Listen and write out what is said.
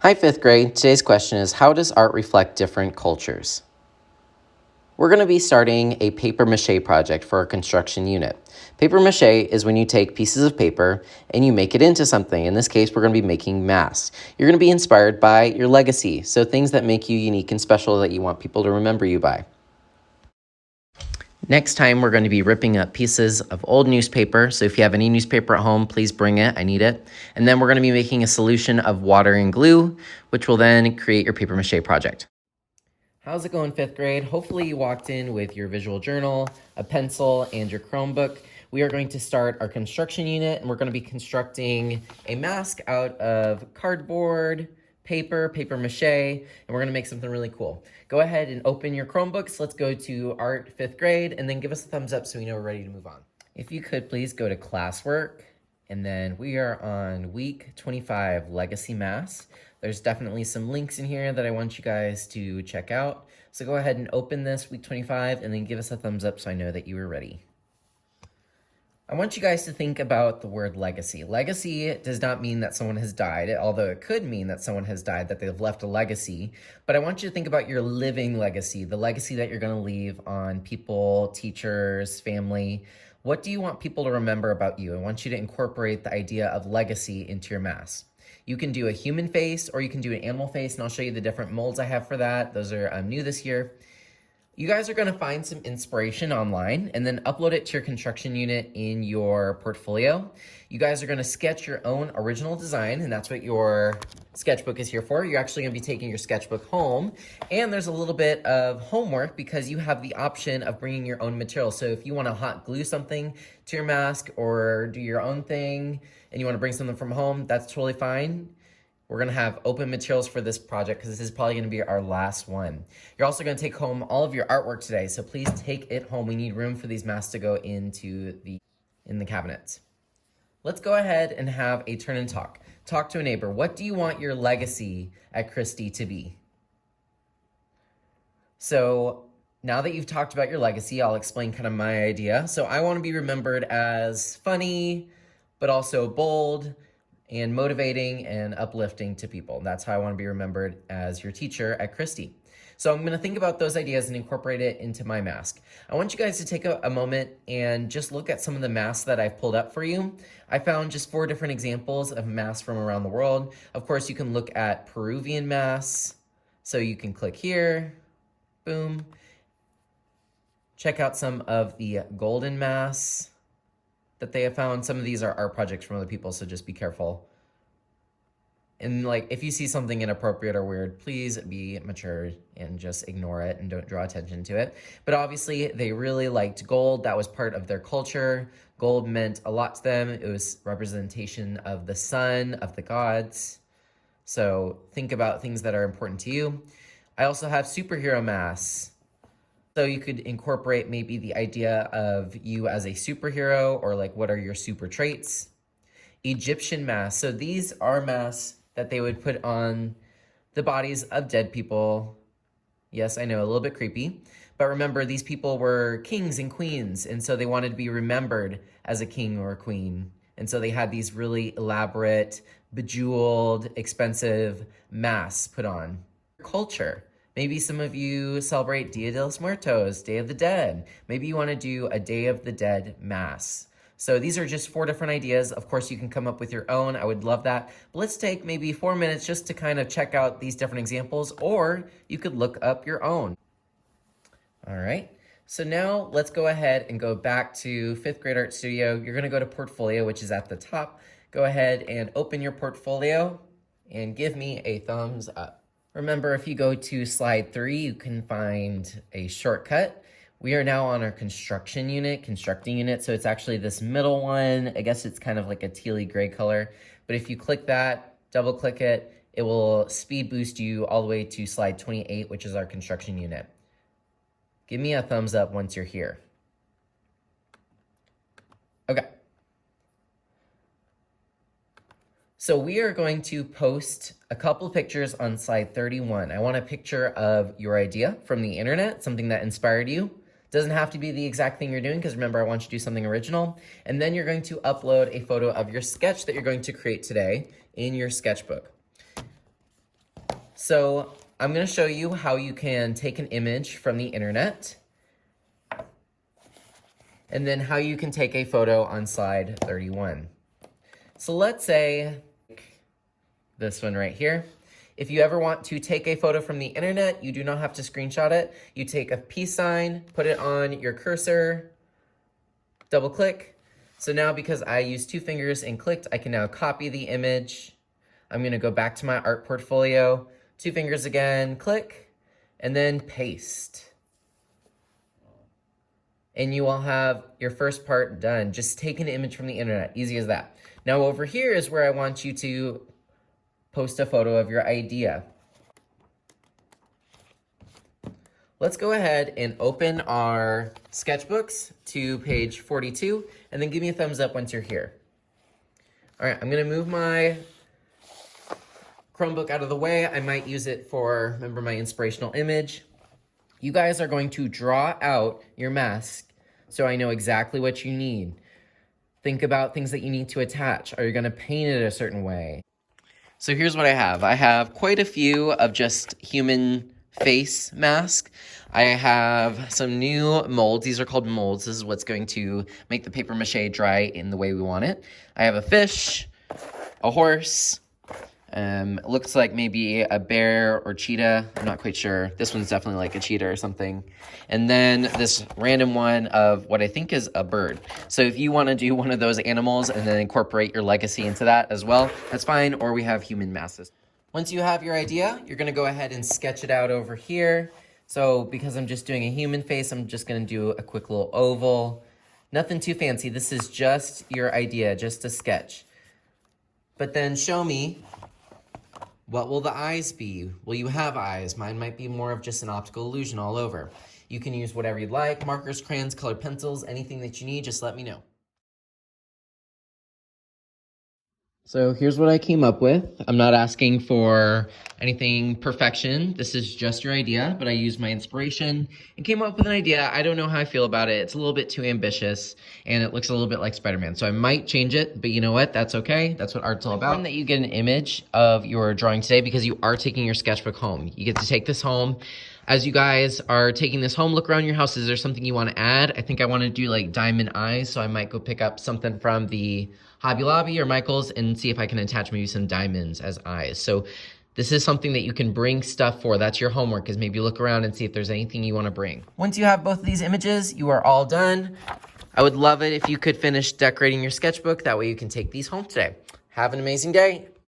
Hi, fifth grade. Today's question is, how does art reflect different cultures? We're going to be starting a paper mache project for our construction unit. Paper mache is when you take pieces of paper and you make it into something. In this case, we're going to be making masks. You're going to be inspired by your legacy, so things that make you unique and special that you want people to remember you by. Next time, we're going to be ripping up pieces of old newspaper. So if you have any newspaper at home, please bring it. I need it. And then we're going to be making a solution of water and glue, which will then create your paper mache project. How's it going, fifth grade? Hopefully you walked in with your visual journal, a pencil, and your Chromebook. We are going to start our construction unit, and we're going to be constructing a mask out of cardboard, paper mache, and we're going to make something really cool. Go ahead and open your Chromebooks. Let's go to Art fifth grade, and then give us a thumbs up so we know we're ready to move on. If you could please go to classwork, and then we are on week 25, Legacy Mass. There's definitely some links in here that I want you guys to check out. So go ahead and open this week 25 and then give us a thumbs up so I know that you were ready. I want you guys to think about the word legacy. Legacy does not mean that someone has died, although it could mean that someone has died, that they've left a legacy. But I want you to think about your living legacy, the legacy that you're going to leave on people, teachers, family. What do you want people to remember about you? I want you to incorporate the idea of legacy into your mask. You can do a human face or you can do an animal face, and I'll show you the different molds I have for that. Those are new this year. You guys are going to find some inspiration online and then upload it to your construction unit in your portfolio. You guys are going to sketch your own original design, and that's what your sketchbook is here for. You're actually going to be taking your sketchbook home, and there's a little bit of homework because you have the option of bringing your own material. So if you want to hot glue something to your mask or do your own thing and you want to bring something from home, that's totally fine. We're going to have open materials for this project because this is probably going to be our last one. You're also going to take home all of your artwork today, so please take it home. We need room for these masks to go into in the cabinets. Let's go ahead and have a turn and talk. Talk to a neighbor. What do you want your legacy at Christie to be? So now that you've talked about your legacy, I'll explain kind of my idea. So I want to be remembered as funny, but also bold, and motivating and uplifting to people. That's how I want to be remembered as your teacher at Christie. So I'm going to think about those ideas and incorporate it into my mask. I want you guys to take a moment and just look at some of the masks that I've pulled up for you. I found just 4 different examples of masks from around the world. Of course, you can look at Peruvian masks. So you can click here, boom. Check out some of the golden masks that they have found. Some of these are art projects from other people, so just be careful. And like, if you see something inappropriate or weird, please be mature and just ignore it and don't draw attention to it. But obviously, they really liked gold. That was part of their culture. Gold meant a lot to them. It was representation of the sun, of the gods. So think about things that are important to you. I also have superhero masks. So you could incorporate maybe the idea of you as a superhero, or like, what are your super traits? Egyptian masks. So these are masks that they would put on the bodies of dead people. Yes, I know, a little bit creepy. But remember, these people were kings and queens, and so they wanted to be remembered as a king or a queen. And so they had these really elaborate, bejeweled, expensive masks put on. Culture. Maybe some of you celebrate Dia de los Muertos, Day of the Dead. Maybe you want to do a Day of the Dead Mass. So these are just 4 different ideas. Of course, you can come up with your own. I would love that. But let's take maybe 4 minutes just to kind of check out these different examples, or you could look up your own. All right. So now let's go ahead and go back to 5th grade art studio. You're going to go to portfolio, which is at the top. Go ahead and open your portfolio and give me a thumbs up. Remember, if you go to slide 3, you can find a shortcut. We are now on our constructing unit, so it's actually this middle one. I guess it's kind of like a tealy gray color, but if you click that, double click it, it will speed boost you all the way to slide 28, which is our construction unit. Give me a thumbs up once you're here. Okay. So we are going to post a couple pictures on slide 31. I want a picture of your idea from the internet, something that inspired you. Doesn't have to be the exact thing you're doing, because remember, I want you to do something original. And then you're going to upload a photo of your sketch that you're going to create today in your sketchbook. So I'm going to show you how you can take an image from the internet and then how you can take a photo on slide 31. So let's say this one right here. If you ever want to take a photo from the internet, you do not have to screenshot it. You take a peace sign, put it on your cursor, double click. So now because I used 2 fingers and clicked, I can now copy the image. I'm going to go back to my art portfolio, 2 fingers again, click, and then paste. And you will have your first part done. Just take an image from the internet, easy as that. Now over here is where I want you to post a photo of your idea. Let's go ahead and open our sketchbooks to page 42, and then give me a thumbs up once you're here. All right, I'm gonna move my Chromebook out of the way. I might use it for, remember, my inspirational image. You guys are going to draw out your mask so I know exactly what you need. Think about things that you need to attach. Are you gonna paint it a certain way? So here's what I have. I have quite a few of just human face mask. I have some new molds. These are called molds. This is what's going to make the paper mache dry in the way we want it. I have a fish, a horse, it looks like maybe a bear or cheetah. I'm not quite sure. This one's definitely like a cheetah or something. And then this random one of what I think is a bird. So if you want to do one of those animals and then incorporate your legacy into that as well, that's fine. Or we have human masses. Once you have your idea, you're going to go ahead and sketch it out over here. So because I'm just doing a human face, I'm just going to do a quick little oval. Nothing too fancy. This is just your idea, just a sketch. But then show me, what will the eyes be? Will you have eyes? Mine might be more of just an optical illusion all over. You can use whatever you'd like, markers, crayons, colored pencils, anything that you need, just let me know. So here's what I came up with. I'm not asking for anything perfection. This is just your idea, but I used my inspiration and came up with an idea. I don't know how I feel about it. It's a little bit too ambitious and it looks a little bit like Spider-Man. So I might change it, but you know what? That's okay. That's what art's all about. That you get an image of your drawing today because you are taking your sketchbook home. You get to take this home. As you guys are taking this home, look around your house. Is there something you want to add? I think I want to do like diamond eyes, so I might go pick up something from the Hobby Lobby or Michael's and see if I can attach maybe some diamonds as eyes. So this is something that you can bring stuff for. That's your homework, is maybe look around and see if there's anything you want to bring. Once you have both of these images, you are all done. I would love it if you could finish decorating your sketchbook. That way you can take these home today. Have an amazing day.